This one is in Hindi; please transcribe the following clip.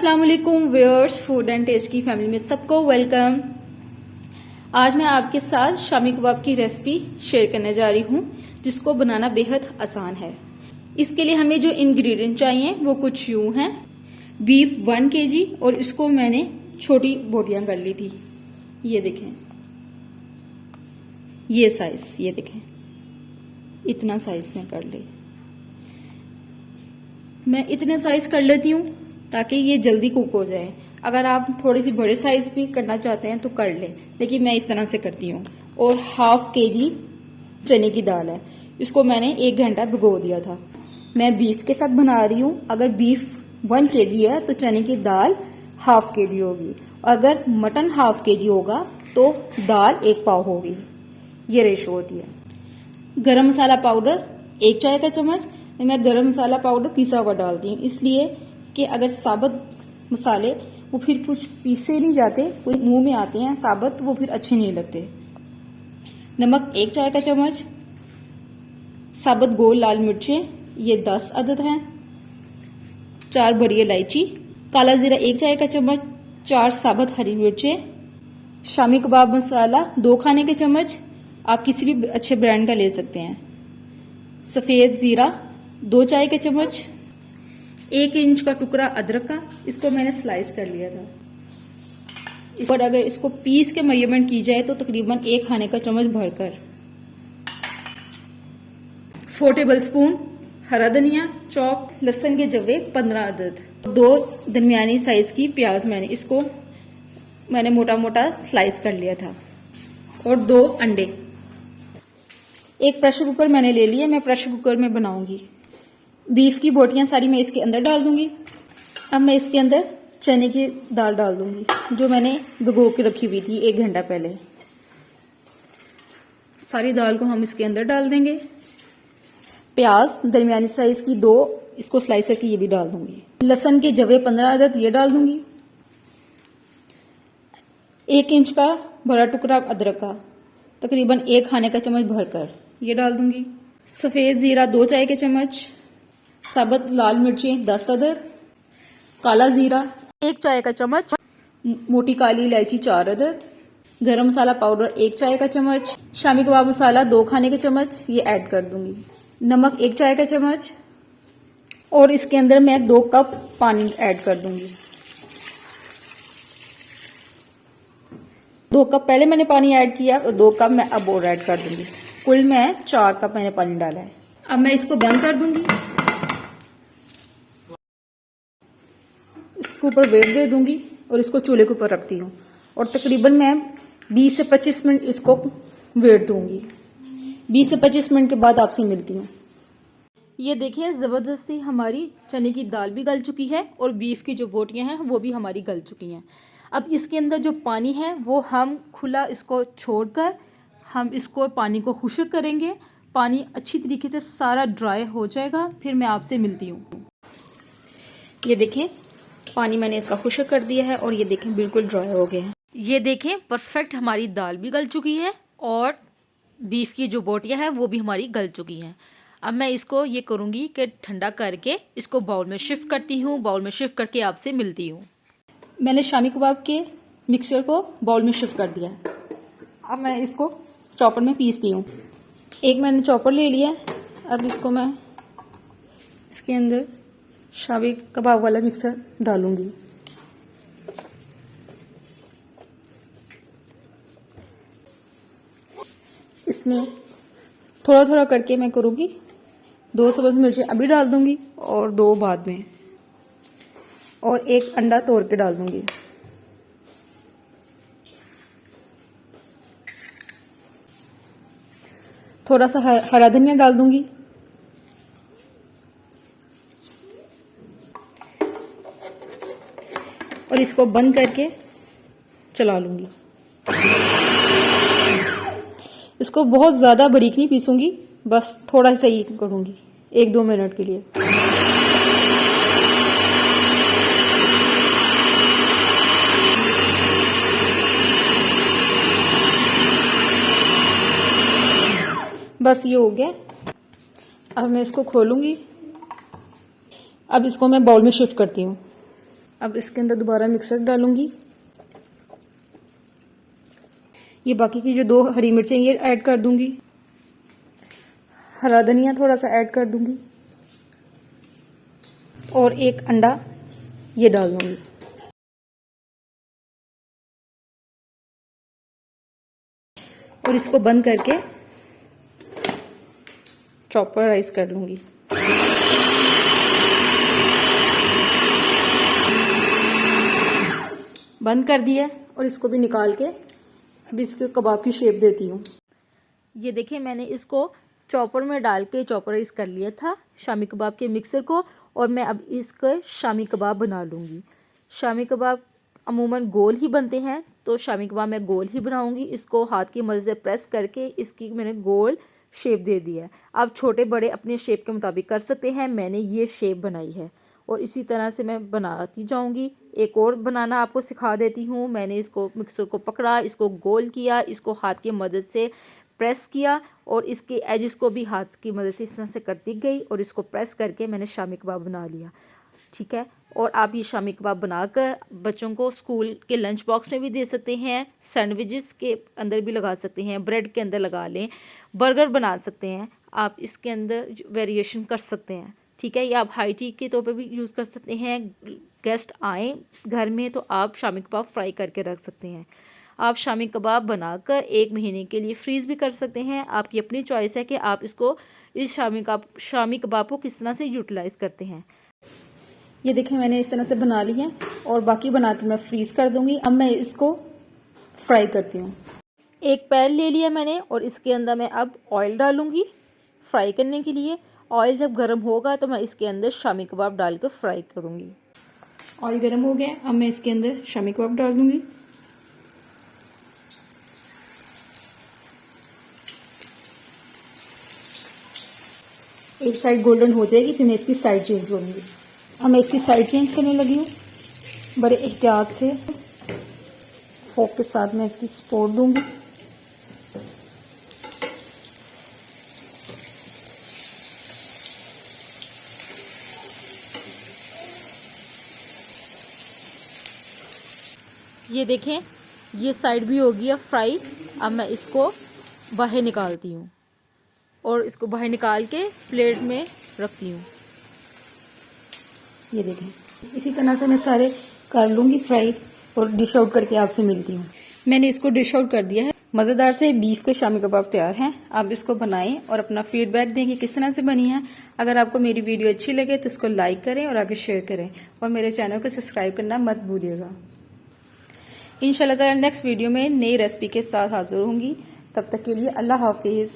अस्सलाम वालेकुम व्यूअर्स, फूड एंड टेस्ट की फैमिली में सबको वेलकम। आज मैं आपके साथ शामी कबाब की रेसिपी शेयर करने जा रही हूं, जिसको बनाना बेहद आसान है। इसके लिए हमें जो इंग्रेडिएंट चाहिए वो कुछ यूं हैं। बीफ 1 kg और इसको मैंने छोटी बोटियां कर ली थी। ये देखें, ये साइज, ये देखें, इतना साइज में कर ले। मैं इतने साइज कर लेती हूँ ताकि ये जल्दी कुक हो जाए। अगर आप थोड़ी सी बड़े साइज भी करना चाहते हैं तो कर लें, लेकिन मैं इस तरह से करती हूँ। और 1/2 kg चने की दाल है, इसको मैंने 1 घंटा भिगो दिया था। मैं बीफ के साथ बना रही हूँ। अगर बीफ 1 kg है तो चने की दाल 1/2 kg होगी। अगर मटन 1/2 kg होगा तो दाल 1 पाव होगी। ये रेशो होती है। गरम मसाला पाउडर 1 चाय का चम्मच। मैं गरम मसाला पाउडर पिसा हुआ डालती हूँ, इसलिए कि अगर साबुत मसाले वो फिर कुछ पीसे नहीं जाते, कोई मुंह में आते हैं साबुत, वो फिर अच्छे नहीं लगते। नमक 1 चाय का चम्मच। साबुत गोल लाल मिर्चें ये 10 अदद हैं। 4 बड़ी इलायची। काला जीरा 1 चाय का चम्मच। 4 साबुत हरी मिर्चें। शामी कबाब मसाला 2 खाने के चम्मच, आप किसी भी अच्छे ब्रांड का ले सकते हैं। सफेद जीरा 2 चाय के चम्मच। 1 इंच का टुकड़ा अदरक का, इसको मैंने स्लाइस कर लिया था। इस पर अगर इसको पीस के मेजरमेंट की जाए तो तकरीबन 1 खाने का चम्मच भरकर। 4 टेबलस्पून हरा धनिया चॉप। लहसुन के जवे 15 अदद। 2 दरमियानी साइज की प्याज, इसको मैंने मोटा मोटा स्लाइस कर लिया था। और 2 अंडे। एक प्रेशर कुकर मैंने ले लिया, मैं प्रेशर कुकर में बनाऊंगी। बीफ की बोटियां सारी मैं इसके अंदर डाल दूंगी। अब मैं इसके अंदर चने की दाल डाल दूंगी, जो मैंने भिगो के रखी हुई थी 1 घंटा पहले। सारी दाल को हम इसके अंदर डाल देंगे। प्याज दरमियानी साइज की 2, इसको स्लाइस करके ये भी डाल दूंगी। लहसुन के जवे 15 अदद, ये डाल दूंगी। 1 इंच का बड़ा टुकड़ा अदरक का, तकरीबन 1 खाने का चम्मच भरकर ये डाल दूंगी। सफेद जीरा 2 चाय के चम्मच। साबुत लाल मिर्चें 10 अदद। काला जीरा 1 चाय का चम्मच। मोटी काली इलायची 4 अदद। गरम मसाला पाउडर 1 चाय का चम्मच। शामी कबाब मसाला 2 खाने के चम्मच, ये ऐड कर दूंगी। नमक 1 चाय का चम्मच। और इसके अंदर मैं 2 कप पानी ऐड कर दूंगी। 2 कप पहले मैंने पानी ऐड किया और 2 कप मैं अब और ऐड कर दूंगी। कुल मैं 4 कप मैंने पानी डाला है। अब मैं इसको बंद कर दूंगी। इसके ऊपर वेट दे दूंगी और इसको चूल्हे के ऊपर रखती हूँ। और तकरीबन मैं 20 से 25 मिनट इसको वेट दूंगी। 20 से 25 मिनट के बाद आपसे मिलती हूँ। ये देखिए, जबरदस्ती हमारी चने की दाल भी गल चुकी है और बीफ की जो बोटियां हैं वो भी हमारी गल चुकी हैं। अब इसके अंदर जो पानी है वो हम खुला इसको छोड़कर हम इसको पानी को खुश्क करेंगे। पानी अच्छी तरीके से सारा ड्राई हो जाएगा, फिर मैं आपसे मिलती हूँ। ये देखें, पानी मैंने इसका खुश्क कर दिया है और ये देखें बिल्कुल ड्राई हो गया है। ये देखें, परफेक्ट हमारी दाल भी गल चुकी है और बीफ की जो बोटियां हैं वो भी हमारी गल चुकी हैं। अब मैं इसको ये करूँगी कि ठंडा करके इसको बाउल में शिफ्ट करती हूँ। बाउल में शिफ्ट करके आपसे मिलती हूँ। मैंने शामी कबाब के मिक्सचर को बाउल में शिफ्ट कर दिया है। अब मैं इसको चॉपर में पीसती हूँ। एक मैंने चॉपर ले लिया। अब इसको मैं इसके अंदर शामी कबाब वाला मिक्सर डालूंगी। इसमें थोड़ा थोड़ा करके मैं करूँगी। 2 सब्ज़ मिर्चें अभी डाल दूंगी और 2 बाद में, और 1 अंडा तोड़ के डाल दूंगी। थोड़ा सा हरा धनिया डाल दूंगी। और इसको बंद करके चला लूंगी। इसको बहुत ज्यादा बारीक नहीं पीसूंगी, बस थोड़ा सा ही करूंगी 1-2 मिनट के लिए। बस ये हो गया। अब मैं इसको खोलूंगी। अब इसको मैं बाउल में शिफ्ट करती हूँ। अब इसके अंदर दोबारा मिक्सर डालूंगी। ये बाकी की जो 2 हरी मिर्चें ये ऐड कर दूंगी। हरा धनिया थोड़ा सा ऐड कर दूंगी और 1 अंडा ये डाल दूंगी। और इसको बंद करके चॉपर राइस कर लूंगी। बंद कर दिया और इसको भी निकाल के अब इसके कबाब की शेप देती हूँ। ये देखिए मैंने इसको चॉपर में डाल के चॉपराइज कर लिया था शामी कबाब के मिक्सर को, और मैं अब इसका शामी कबाब बना लूँगी। शामी कबाब अमूमन गोल ही बनते हैं, तो शामी कबाब मैं गोल ही बनाऊँगी। इसको हाथ की मदद से प्रेस करके इसकी मैंने गोल शेप दे दी है। आप छोटे बड़े अपने शेप के मुताबिक कर सकते हैं। मैंने ये शेप बनाई है और इसी तरह से मैं बनाती जाऊंगी। एक और बनाना आपको सिखा देती हूँ। मैंने इसको मिक्सर को पकड़ा, इसको गोल किया, इसको हाथ की मदद से प्रेस किया और इसके एजेस को भी हाथ की मदद से इस तरह से करती गई और इसको प्रेस करके मैंने शामी कबाब बना लिया। ठीक है, और आप ये शामी कबाब बनाकर बच्चों को स्कूल के लंच बॉक्स में भी दे सकते हैं, सैंडविचेस के अंदर भी लगा सकते हैं, ब्रेड के अंदर लगा लें, बर्गर बना सकते हैं। आप इसके अंदर वेरिएशन कर सकते हैं। ठीक है, या आप हाई टी के तौर पर भी यूज़ कर सकते हैं। गेस्ट आए घर में तो आप शामी कबाब फ्राई करके रख सकते हैं। आप शामी कबाब बनाकर 1 महीने के लिए फ्रीज़ भी कर सकते हैं। आपकी अपनी चॉइस है कि आप इसको इस शामी कबाब को किस तरह से यूटिलाइज़ करते हैं। ये देखिए मैंने इस तरह से बना ली है और बाकी बना के मैं फ्रीज़ कर दूंगी। अब मैं इसको फ्राई करती हूँ। एक पैन ले लिया मैंने और इसके अंदर मैं अब ऑयल डालूंगी फ्राई करने के लिए। ऑयल जब गर्म होगा तो मैं इसके अंदर शामी कबाब डाल कर फ्राई करूंगी। ऑयल गर्म हो गया, अब मैं इसके अंदर शामी कबाब डाल दूंगी। एक साइड गोल्डन हो जाएगी, फिर मैं इसकी साइड चेंज करूंगी। अब मैं इसकी साइड चेंज करने लगी हूँ। बड़े एहतियात से फोक के साथ मैं इसकी सपोर्ट दूंगी। ये देखें ये साइड भी हो गई है फ्राई। अब मैं इसको बाहर निकालती हूँ और इसको बाहर निकाल के प्लेट में रखती हूँ। ये देखें इसी तरह से मैं सारे कर लूँगी फ्राई और डिश आउट करके आपसे मिलती हूँ। मैंने इसको डिश आउट कर दिया है। मज़ेदार से बीफ के शामी कबाब तैयार हैं। आप इसको बनाएं और अपना फीडबैक दें कि किस तरह से बनी है। अगर आपको मेरी वीडियो अच्छी लगे तो इसको लाइक करें और आगे शेयर करें और मेरे चैनल को सब्सक्राइब करना मत भूलिएगा। इंशाल्लाह नेक्स्ट वीडियो में नई रेसिपी के साथ हाजिर होंगी। तब तक के लिए अल्लाह हाफिज़।